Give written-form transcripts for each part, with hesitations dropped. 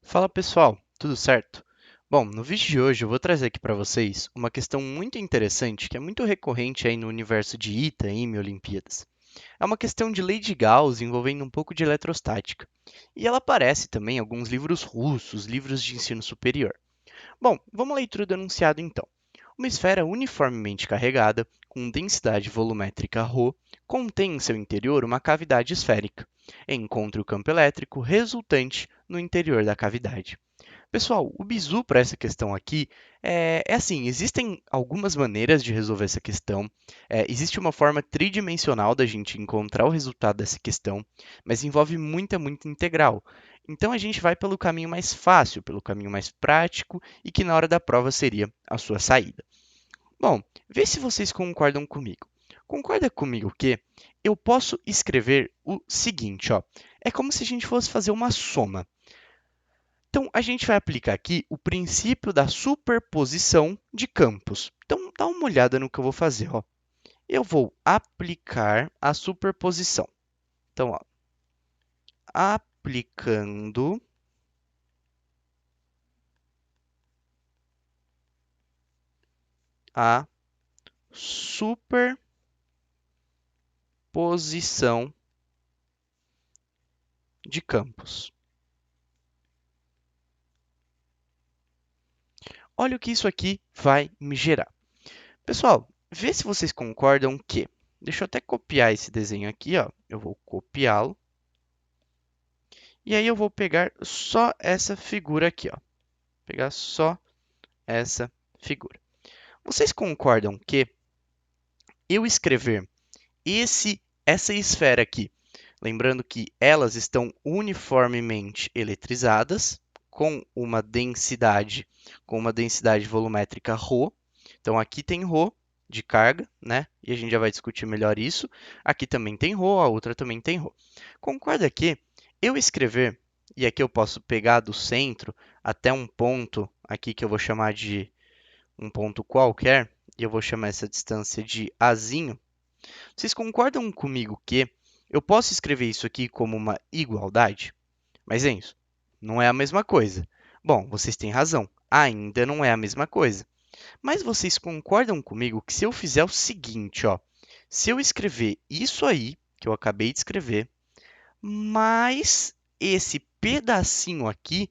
Fala pessoal, tudo certo? Bom, no vídeo de hoje eu vou trazer aqui para vocês uma questão muito interessante que é muito recorrente aí no universo de ITA, EM e Olimpíadas. É uma questão de lei de Gauss envolvendo um pouco de eletrostática. E ela aparece também em alguns livros russos, livros de ensino superior. Bom, vamos à leitura do enunciado então. Uma esfera uniformemente carregada, com densidade volumétrica ρ, contém em seu interior uma cavidade esférica. Encontre o campo elétrico resultante no interior da cavidade. Pessoal, o bizu para essa questão aqui é assim, existem algumas maneiras de resolver essa questão. Existe uma forma tridimensional da gente encontrar o resultado dessa questão, mas envolve muita integral. Então a gente vai pelo caminho mais fácil, pelo caminho mais prático e que na hora da prova seria a sua saída. Bom, vê se vocês concordam comigo. Concorda comigo que eu posso escrever o seguinte, ó. É como se a gente fosse fazer uma soma. Então, a gente vai aplicar aqui o princípio da superposição de campos. Então, dá uma olhada no que eu vou fazer. Ó. Eu vou aplicar a superposição. Então, ó, aplicando a superposição de campos. Olha o que isso aqui vai me gerar. Pessoal, vê se vocês concordam que... Deixa eu até copiar esse desenho aqui. Ó. Eu vou copiá-lo. E aí eu vou pegar só essa figura aqui. Ó. Pegar só essa figura. Vocês concordam que eu escrever essa esfera aqui, lembrando que elas estão uniformemente eletrizadas, com uma densidade volumétrica ρ. Então, aqui tem ρ de carga, né? E a gente já vai discutir melhor isso. Aqui também tem ρ, a outra também tem ρ. Concorda que eu escrever, e aqui eu posso pegar do centro até um ponto aqui que eu vou chamar de um ponto qualquer, e eu vou chamar essa distância de Azinho. Vocês concordam comigo que eu posso escrever isso aqui como uma igualdade? Mas, Enzo, não é a mesma coisa. Bom, vocês têm razão, ainda não é a mesma coisa. Mas vocês concordam comigo que se eu fizer o seguinte, ó, se eu escrever isso aí, que eu acabei de escrever, mais esse pedacinho aqui,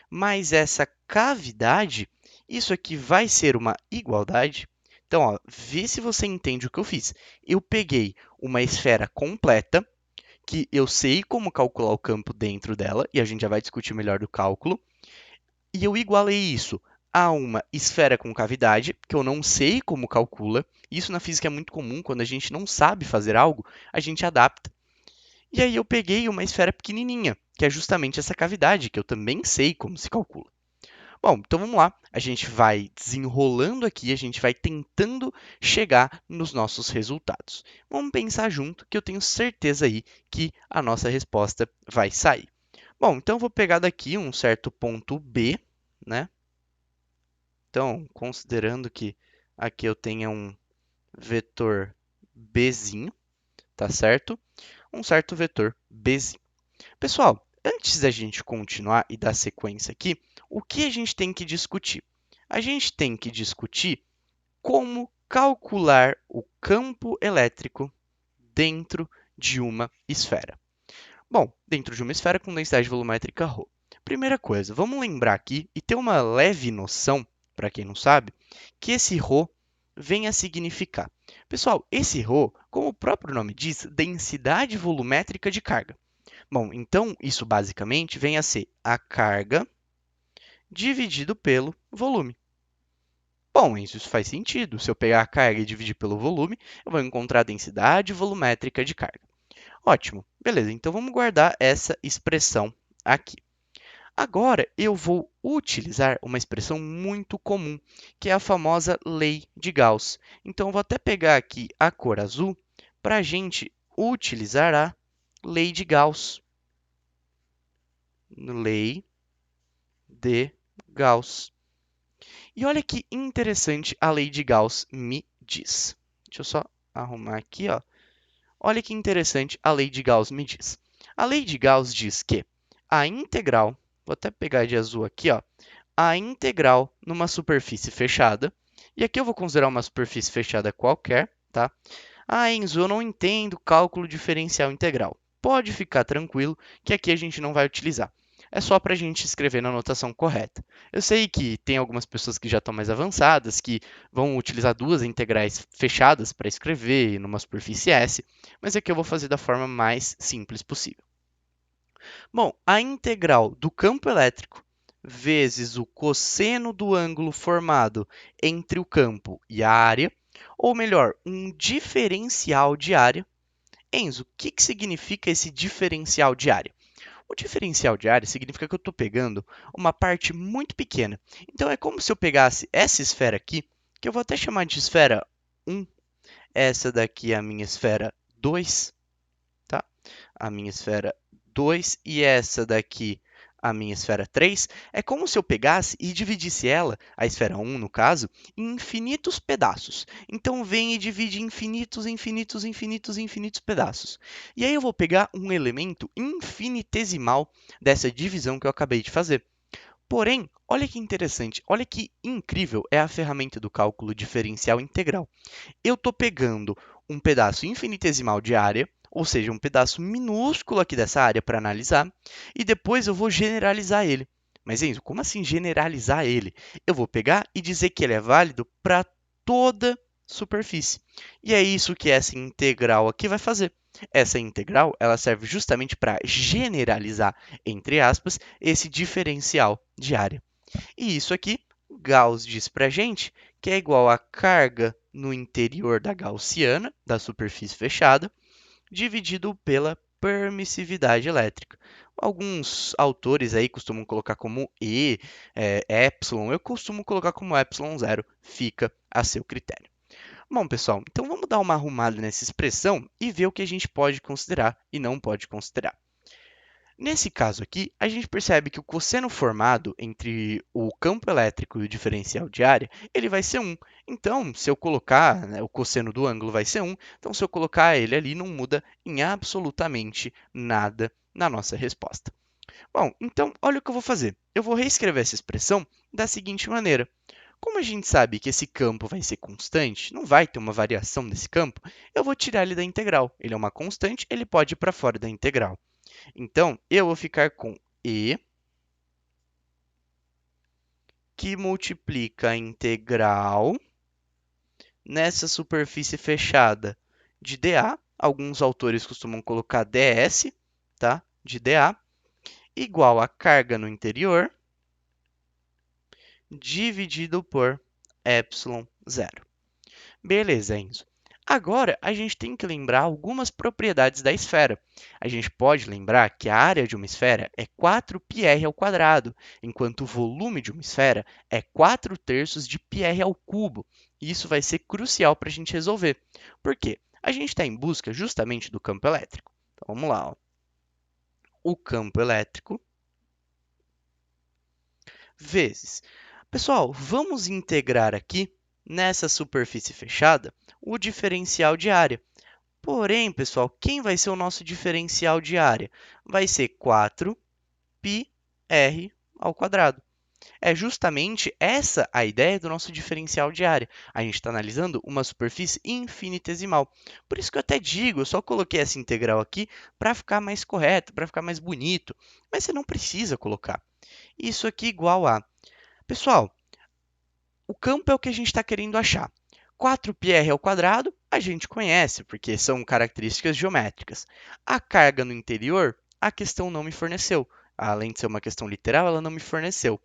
mais essa cavidade, isso aqui vai ser uma igualdade? Então, ó, vê se você entende o que eu fiz. Eu peguei uma esfera completa, que eu sei como calcular o campo dentro dela, e a gente já vai discutir melhor do cálculo, e eu igualei isso a uma esfera com cavidade, que eu não sei como calcula. Isso na física é muito comum, quando a gente não sabe fazer algo, a gente adapta. E aí eu peguei uma esfera pequenininha, que é justamente essa cavidade, que eu também sei como se calcula. Bom, então vamos lá. A gente vai desenrolando aqui, a gente vai tentando chegar nos nossos resultados. Vamos pensar junto, que eu tenho certeza aí que a nossa resposta vai sair. Bom, então eu vou pegar daqui um certo ponto B, né? Então, considerando que aqui eu tenha um vetor Bzinho, tá certo? Um certo vetor Bzinho. Pessoal, antes da gente continuar e dar sequência aqui, o que a gente tem que discutir? A gente tem que discutir como calcular o campo elétrico dentro de uma esfera. Bom, dentro de uma esfera com densidade volumétrica ρ. Primeira coisa, vamos lembrar aqui e ter uma leve noção, para quem não sabe, que esse ρ vem a significar. Pessoal, esse ρ, como o próprio nome diz, densidade volumétrica de carga. Bom, então isso basicamente vem a ser a carga dividido pelo volume. Bom, isso faz sentido. Se eu pegar a carga e dividir pelo volume, eu vou encontrar a densidade volumétrica de carga. Ótimo, beleza. Então vamos guardar essa expressão aqui. Agora eu vou utilizar uma expressão muito comum, que é a famosa lei de Gauss. Então eu vou até pegar aqui a cor azul para a gente utilizar a lei de Gauss. Lei de Gauss. E olha que interessante a lei de Gauss me diz. Deixa eu só arrumar aqui, ó. Olha que interessante a lei de Gauss me diz. A lei de Gauss diz que a integral vou até pegar de azul aqui, ó, a integral numa superfície fechada. E aqui eu vou considerar uma superfície fechada qualquer, tá? Ah, Enzo, eu não entendo cálculo diferencial integral. Pode ficar tranquilo que aqui a gente não vai utilizar. É só para a gente escrever na notação correta. Eu sei que tem algumas pessoas que já estão mais avançadas, que vão utilizar duas integrais fechadas para escrever numa superfície S, mas aqui eu vou fazer da forma mais simples possível. Bom, a integral do campo elétrico vezes o cosseno do ângulo formado entre o campo e a área, ou melhor, um diferencial de área. Enzo, o que significa esse diferencial de área? O diferencial de área significa que eu estou pegando uma parte muito pequena. Então, é como se eu pegasse essa esfera aqui, que eu vou até chamar de esfera 1, essa daqui é a minha esfera 2, tá? A minha esfera 2 e essa daqui a minha esfera 3, é como se eu pegasse e dividisse ela, a esfera 1 no caso, em infinitos pedaços. Então, vem e divide em infinitos, infinitos, infinitos, infinitos pedaços. E aí eu vou pegar um elemento infinitesimal dessa divisão que eu acabei de fazer. Porém, olha que interessante, olha que incrível é a ferramenta do cálculo diferencial integral. Eu estou pegando um pedaço infinitesimal de área, ou seja, um pedaço minúsculo aqui dessa área para analisar, e depois eu vou generalizar ele. Mas, Enzo, como assim generalizar ele? Eu vou pegar e dizer que ele é válido para toda superfície. E é isso que essa integral aqui vai fazer. Essa integral ela serve justamente para generalizar, entre aspas, esse diferencial de área. E isso aqui, Gauss diz para a gente que é igual a carga no interior da gaussiana, da superfície fechada, dividido pela permissividade elétrica. Alguns autores aí costumam colocar como E, epsilon, eu costumo colocar como epsilon zero, fica a seu critério. Bom, pessoal, então vamos dar uma arrumada nessa expressão e ver o que a gente pode considerar e não pode considerar. Nesse caso aqui, a gente percebe que o cosseno formado entre o campo elétrico e o diferencial de área, ele vai ser 1. Então, se eu colocar, né, o cosseno do ângulo vai ser 1, então se eu colocar ele ali, não muda em absolutamente nada na nossa resposta. Bom, então, olha o que eu vou fazer. Eu vou reescrever essa expressão da seguinte maneira. Como a gente sabe que esse campo vai ser constante, não vai ter uma variação desse campo, eu vou tirar ele da integral. Ele é uma constante, ele pode ir para fora da integral. Então, eu vou ficar com E, que multiplica a integral nessa superfície fechada de dA. Alguns autores costumam colocar ds, tá? De dA, igual a carga no interior, dividido por epsilon zero. Beleza, Enzo. Agora, a gente tem que lembrar algumas propriedades da esfera. A gente pode lembrar que a área de uma esfera é 4πr², enquanto o volume de uma esfera é 4/3 de πr². E isso vai ser crucial para a gente resolver. Por quê? A gente está em busca justamente do campo elétrico. Então, vamos lá. Ó. O campo elétrico vezes. Pessoal, vamos integrar aqui, nessa superfície fechada, o diferencial de área. Porém, pessoal, quem vai ser o nosso diferencial de área? Vai ser 4πr². É justamente essa a ideia do nosso diferencial de área. A gente está analisando uma superfície infinitesimal. Por isso que eu até digo, eu só coloquei essa integral aqui para ficar mais correto, para ficar mais bonito. Mas você não precisa colocar. Isso aqui igual a... Pessoal, o campo é o que a gente está querendo achar. 4πr² a gente conhece, porque são características geométricas. A carga no interior, a questão não me forneceu. Além de ser uma questão literal, ela não me forneceu.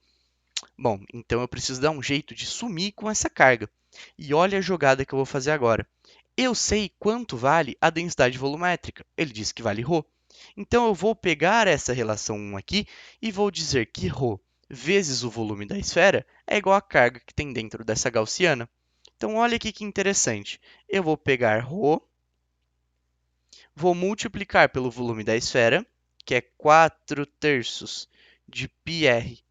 Bom, então eu preciso dar um jeito de sumir com essa carga. E olha a jogada que eu vou fazer agora. Eu sei quanto vale a densidade volumétrica. Ele diz que vale ρ. Então, eu vou pegar essa relação 1 aqui e vou dizer que ρ vezes o volume da esfera é igual à carga que tem dentro dessa gaussiana. Então, olha aqui que interessante. Eu vou pegar ρ, vou multiplicar pelo volume da esfera, que é 4/3 de πr²,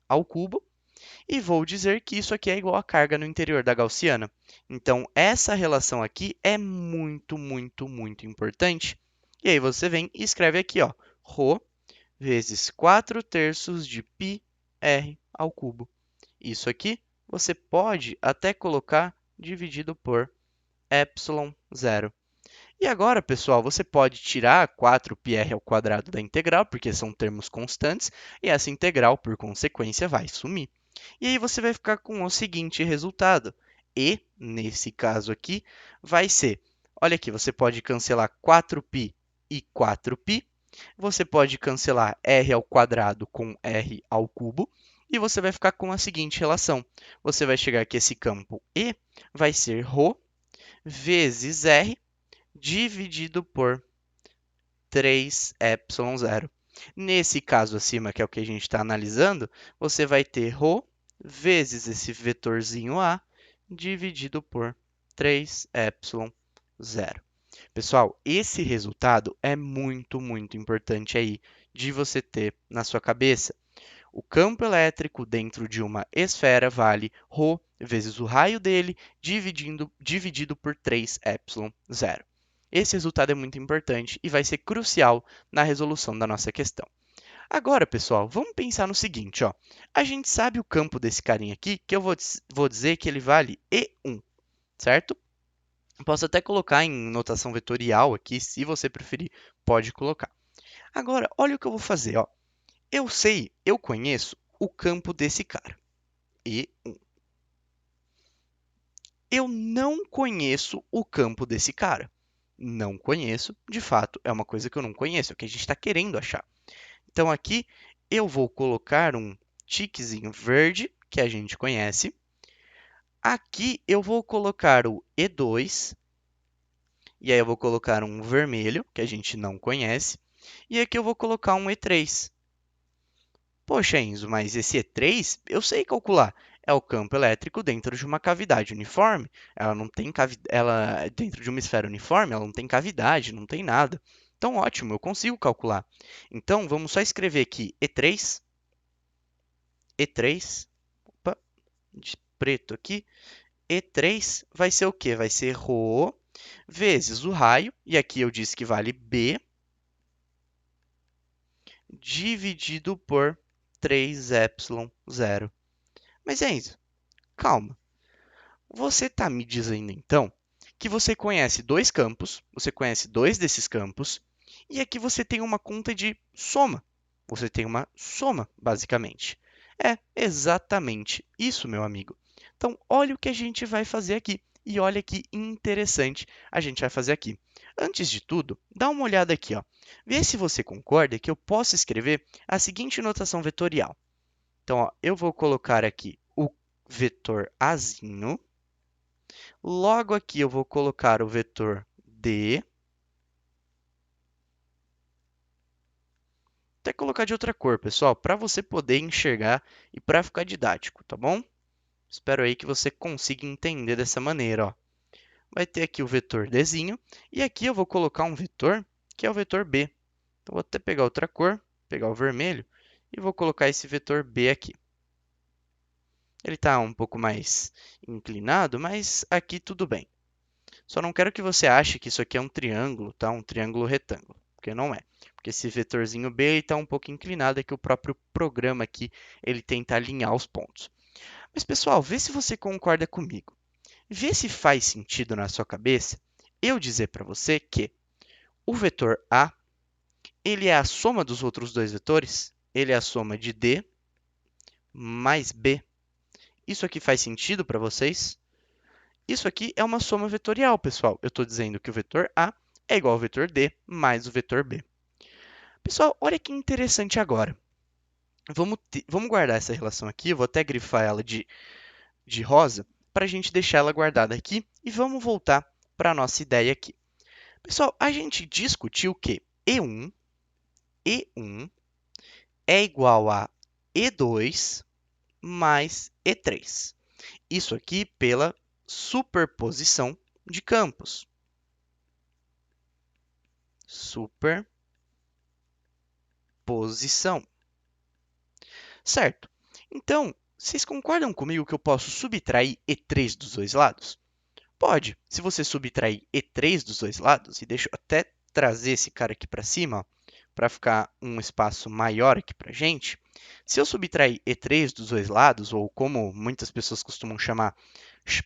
e vou dizer que isso aqui é igual à carga no interior da gaussiana. Então, essa relação aqui é muito, muito, muito importante. E aí você vem e escreve aqui, ó, ρ vezes 4/3 de πr². r ao cubo. Isso aqui você pode até colocar dividido por epsilon zero. E agora, pessoal, você pode tirar 4πr ao quadrado da integral, porque são termos constantes, e essa integral, por consequência, vai sumir. E aí você vai ficar com o seguinte resultado. E, nesse caso aqui, vai ser... Olha aqui, você pode cancelar 4π e 4π. Você pode cancelar r ao quadrado com r ao cubo. E você vai ficar com a seguinte relação. Você vai chegar que esse campo E vai ser ρ vezes r dividido por 3 epsilon zero. Nesse caso acima, que é o que a gente está analisando, você vai ter ρ vezes esse vetorzinho A dividido por 3 epsilon zero. Pessoal, esse resultado é muito importante aí de você ter na sua cabeça. O campo elétrico dentro de uma esfera vale ρ vezes o raio dele dividido por 3 epsilon zero. Esse resultado é muito importante e vai ser crucial na resolução da nossa questão. Agora, pessoal, vamos pensar no seguinte, ó. A gente sabe o campo desse carinha aqui, que eu vou dizer que ele vale E1, certo? Posso até colocar em notação vetorial aqui, se você preferir, pode colocar. Agora, olha o que eu vou fazer, ó. Eu conheço o campo desse cara, E1. Eu não conheço o campo desse cara. Não conheço, de fato, é uma coisa que eu não conheço, é o que a gente está querendo achar. Então, aqui eu vou colocar um tiquezinho verde, que a gente conhece. Aqui eu vou colocar o E2, e aí eu vou colocar um vermelho, que a gente não conhece. E aqui eu vou colocar um E3. Poxa, Enzo, mas esse E3 eu sei calcular. É o campo elétrico dentro de uma cavidade uniforme. Ela não tem ela dentro de uma esfera uniforme, ela não tem cavidade, não tem nada. Então, ótimo, eu consigo calcular. Então, vamos só escrever aqui E3, opa, de preto aqui. E3 vai ser o quê? Vai ser ρ vezes o raio, e aqui eu disse que vale B, dividido por 3 epsilon zero. Mas, Enzo, calma. Você está me dizendo, então, que você conhece dois campos, você conhece dois desses campos, e aqui você tem uma conta de soma. Você tem uma soma, basicamente. É exatamente isso, meu amigo. Então, olha o que a gente vai fazer aqui. E olha que interessante a gente vai fazer aqui. Antes de tudo, dá uma olhada aqui, ó. Vê se você concorda que eu posso escrever a seguinte notação vetorial. Então, ó, eu vou colocar aqui o vetor Azinho. Logo aqui eu vou colocar o vetor D. Até colocar de outra cor, pessoal, para você poder enxergar e para ficar didático, tá bom? Espero aí que você consiga entender dessa maneira, ó. Vai ter aqui o vetor Dzinho, e aqui eu vou colocar um vetor, que é o vetor B. Então, vou até pegar outra cor, pegar o vermelho, e vou colocar esse vetor B aqui. Ele está um pouco mais inclinado, mas aqui tudo bem. Só não quero que você ache que isso aqui é um triângulo, tá? Um triângulo retângulo, porque não é. Porque esse vetorzinho B está um pouco inclinado, é que o próprio programa aqui ele tenta alinhar os pontos. Mas, pessoal, vê se você concorda comigo. Vê se faz sentido na sua cabeça eu dizer para você que o vetor A ele é a soma dos outros dois vetores, ele é a soma de D mais B. Isso aqui faz sentido para vocês? Isso aqui é uma soma vetorial, pessoal. Eu estou dizendo que o vetor A é igual ao vetor D mais o vetor B. Pessoal, olha que interessante agora. Vamos guardar essa relação aqui. Eu vou até grifar ela de rosa para a gente deixar ela guardada aqui. E vamos voltar para a nossa ideia aqui. Pessoal, a gente discutiu que E1 é igual a E2 mais E3. Isso aqui pela superposição de campos. Superposição. Certo. Então, vocês concordam comigo que eu posso subtrair E3 dos dois lados? Pode. Se você subtrair E3 dos dois lados, e deixa eu até trazer esse cara aqui para cima, ó, para ficar um espaço maior aqui para a gente, se eu subtrair E3 dos dois lados, ou como muitas pessoas costumam chamar,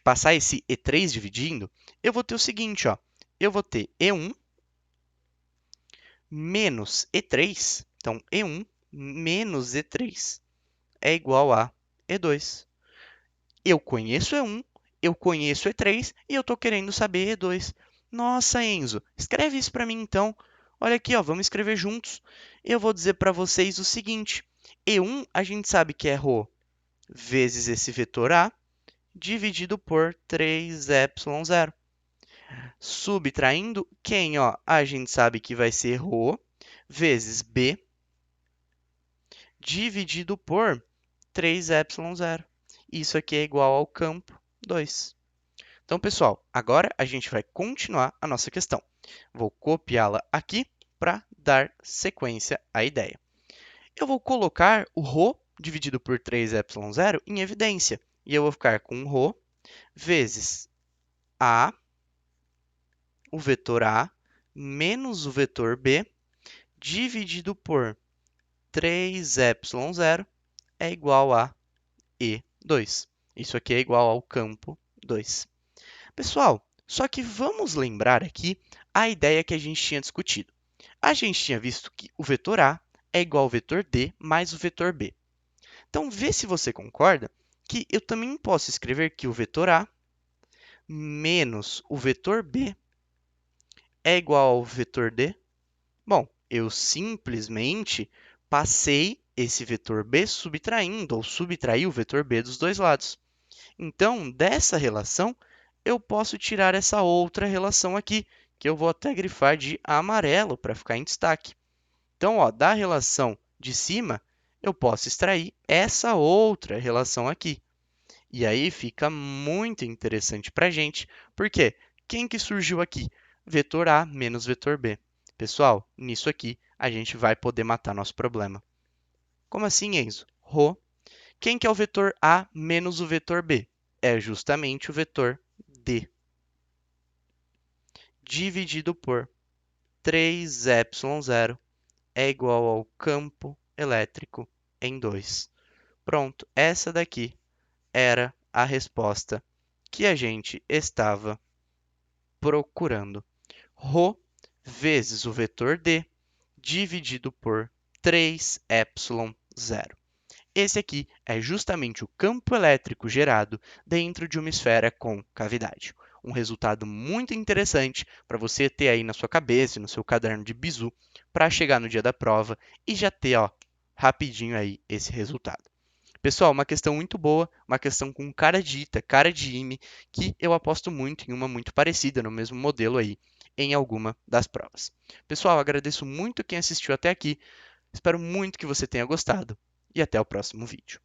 passar esse E3 dividindo, eu vou ter o seguinte, ó, eu vou ter E1 menos E3, então E1 menos E3 é igual a E2. Eu conheço E1, eu conheço E3 e eu estou querendo saber E2. Nossa, Enzo, escreve isso para mim então. Olha aqui, ó, vamos escrever juntos. Eu vou dizer para vocês o seguinte: E1 a gente sabe que é ρ vezes esse vetor A dividido por 3ε0. Subtraindo quem, ó, a gente sabe que vai ser ρ vezes B dividido por 3ε0. Isso aqui é igual ao campo 2. Então, pessoal, agora a gente vai continuar a nossa questão. Vou copiá-la aqui para dar sequência à ideia. Eu vou colocar o ρ dividido por 3ε0 em evidência. E eu vou ficar com ρ vezes A, o vetor A, menos o vetor B, dividido por 3ε0 é igual a E2. Isso aqui é igual ao campo 2. Pessoal, só que vamos lembrar aqui a ideia que a gente tinha discutido. A gente tinha visto que o vetor A é igual ao vetor D mais o vetor B. Então, vê se você concorda que eu também posso escrever que o vetor A menos o vetor B é igual ao vetor D. Bom, eu simplesmente passei esse vetor B subtraindo, ou subtraí o vetor B dos dois lados. Então, dessa relação, eu posso tirar essa outra relação aqui, que eu vou até grifar de amarelo para ficar em destaque. Então, ó, da relação de cima, eu posso extrair essa outra relação aqui. E aí fica muito interessante para a gente, porque quem que surgiu aqui? Vetor A menos vetor B. Pessoal, nisso aqui, a gente vai poder matar nosso problema. Como assim, Enzo? Rho. Quem que é o vetor A menos o vetor B? É justamente o vetor D, dividido por 3ε0 é igual ao campo elétrico em 2. Pronto, essa daqui era a resposta que a gente estava procurando. Rho vezes o vetor D dividido por 3ε0. Esse aqui é justamente o campo elétrico gerado dentro de uma esfera com cavidade. Um resultado muito interessante para você ter aí na sua cabeça e no seu caderno de bizu para chegar no dia da prova e já ter, ó, rapidinho aí esse resultado. Pessoal, uma questão muito boa, uma questão com cara de ITA, cara de IME, que eu aposto muito em uma muito parecida, no mesmo modelo aí, em alguma das provas. Pessoal, agradeço muito quem assistiu até aqui, espero muito que você tenha gostado e até o próximo vídeo.